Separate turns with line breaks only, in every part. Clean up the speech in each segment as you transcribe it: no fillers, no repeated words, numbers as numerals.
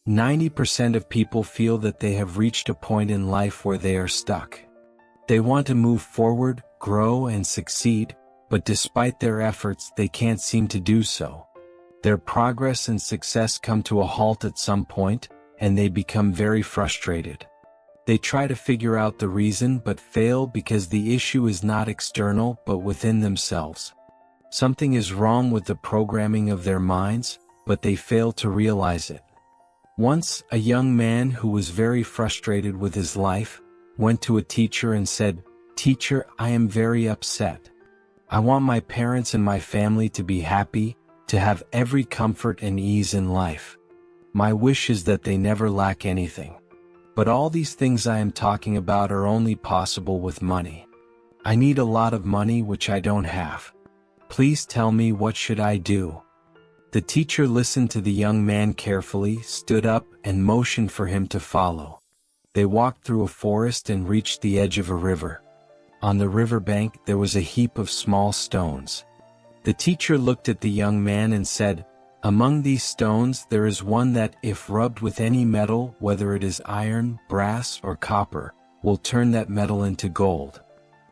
90% of people feel that they have reached a point in life where they are stuck. They want to move forward, grow, and succeed, but despite their efforts, they can't seem to do so. Their progress and success come to a halt at some point, and they become very frustrated. They try to figure out the reason but fail because the issue is not external but within themselves. Something is wrong with the programming of their minds, but they fail to realize it. Once, a young man who was very frustrated with his life went to a teacher and said, "Teacher, I am very upset. I want my parents and my family to be happy, to have every comfort and ease in life. My wish is that they never lack anything. But all these things I am talking about are only possible with money. I need a lot of money which I don't have. Please tell me, what should I do?" The teacher listened to the young man carefully, stood up, and motioned for him to follow. They walked through a forest and reached the edge of a river. On the riverbank there was a heap of small stones. The teacher looked at the young man and said, "Among these stones there is one that, if rubbed with any metal, whether it is iron, brass, or copper, will turn that metal into gold.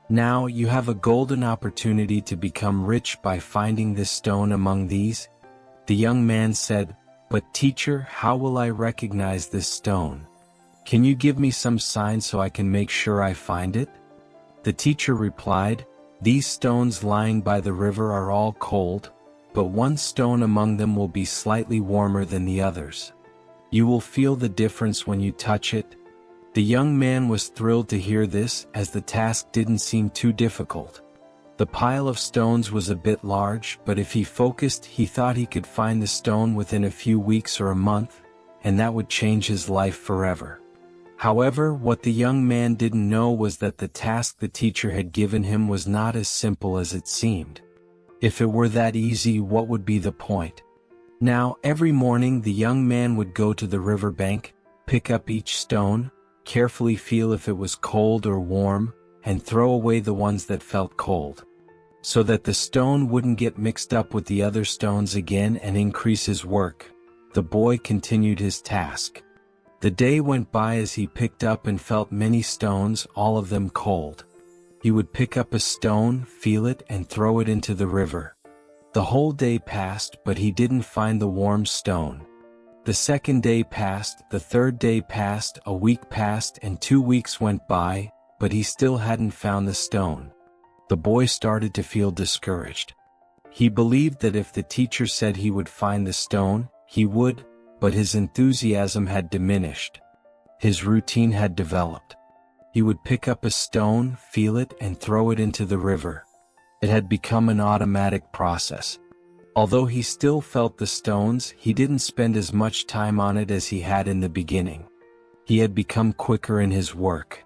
Now you have a golden opportunity to become rich by finding this stone among these." The young man said, "But teacher, how will I recognize this stone? Can you give me some sign so I can make sure I find it?" The teacher replied, "These stones lying by the river are all cold, but one stone among them will be slightly warmer than the others. You will feel the difference when you touch it." The young man was thrilled to hear this, as the task didn't seem too difficult. The pile of stones was a bit large, but if he focused, he thought he could find the stone within a few weeks or a month, and that would change his life forever. However, what the young man didn't know was that the task the teacher had given him was not as simple as it seemed. If it were that easy, what would be the point? Now, every morning the young man would go to the riverbank, pick up each stone, carefully feel if it was cold or warm, and throw away the ones that felt cold, so that the stone wouldn't get mixed up with the other stones again and increase his work. The boy continued his task. The day went by as he picked up and felt many stones, all of them cold. He would pick up a stone, feel it, and throw it into the river. The whole day passed, but he didn't find the warm stone. The second day passed, the third day passed, a week passed, and 2 weeks went by, but he still hadn't found the stone. The boy started to feel discouraged. He believed that if the teacher said he would find the stone, he would, but his enthusiasm had diminished. His routine had developed. He would pick up a stone, feel it, and throw it into the river. It had become an automatic process. Although he still felt the stones, he didn't spend as much time on it as he had in the beginning. He had become quicker in his work.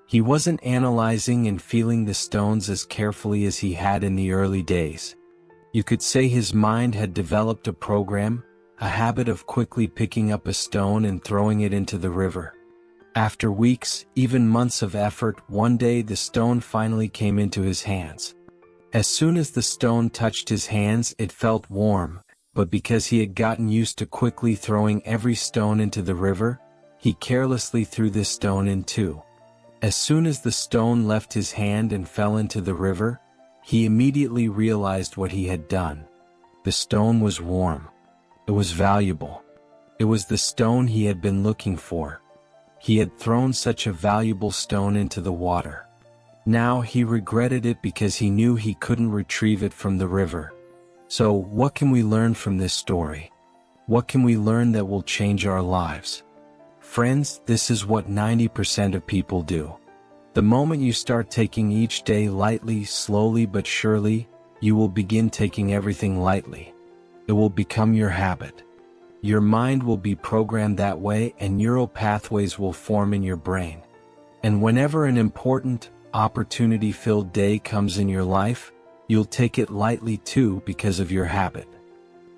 He wasn't analyzing and feeling the stones as carefully as he had in the early days. You could say his mind had developed a program, a habit of quickly picking up a stone and throwing it into the river. After weeks, even months of effort, one day the stone finally came into his hands. As soon as the stone touched his hands, it felt warm, but because he had gotten used to quickly throwing every stone into the river, he carelessly threw this stone in too. As soon as the stone left his hand and fell into the river, he immediately realized what he had done. The stone was warm. It was valuable. It was the stone he had been looking for. He had thrown such a valuable stone into the water. Now he regretted it because he knew he couldn't retrieve it from the river. So, what can we learn from this story? What can we learn that will change our lives? Friends, this is what 90% of people do. The moment you start taking each day lightly, slowly but surely, you will begin taking everything lightly. It will become your habit. Your mind will be programmed that way, and neural pathways will form in your brain. And whenever an important, opportunity-filled day comes in your life, you'll take it lightly too because of your habit.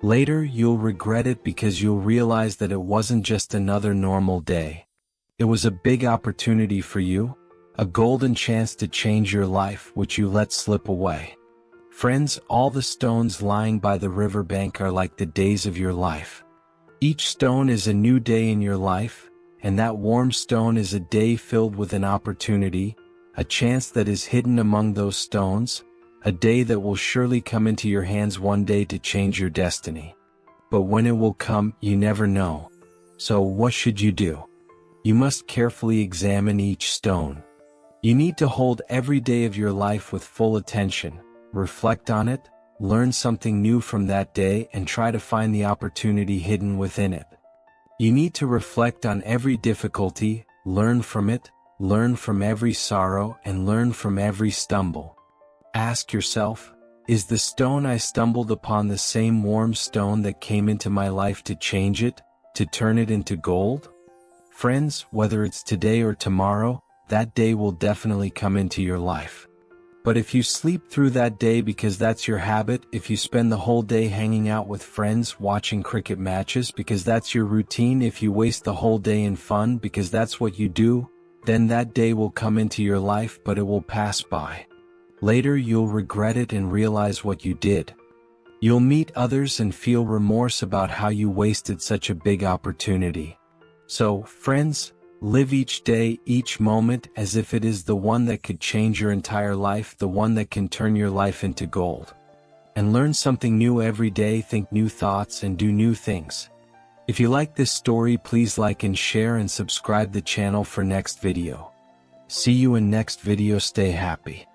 Later, you'll regret it because you'll realize that it wasn't just another normal day. It was a big opportunity for you, a golden chance to change your life which you let slip away. Friends, all the stones lying by the riverbank are like the days of your life. Each stone is a new day in your life, and that warm stone is a day filled with an opportunity, a chance that is hidden among those stones, a day that will surely come into your hands one day to change your destiny. But when it will come, you never know. So what should you do? You must carefully examine each stone. You need to hold every day of your life with full attention, reflect on it, learn something new from that day, and try to find the opportunity hidden within it. You need to reflect on every difficulty, learn from it, learn from every sorrow, and learn from every stumble. Ask yourself, is the stone I stumbled upon the same warm stone that came into my life to change it, to turn it into gold? Friends, whether it's today or tomorrow, that day will definitely come into your life. But if you sleep through that day because that's your habit, if you spend the whole day hanging out with friends watching cricket matches because that's your routine, if you waste the whole day in fun because that's what you do, then that day will come into your life, but it will pass by. Later you'll regret it and realize what you did. You'll meet others and feel remorse about how you wasted such a big opportunity. So, friends, live each day, each moment as if it is the one that could change your entire life, the one that can turn your life into gold. And learn something new every day, think new thoughts, and do new things. If you like this story, please like and share and subscribe the channel for next video. See you in next video. Stay happy.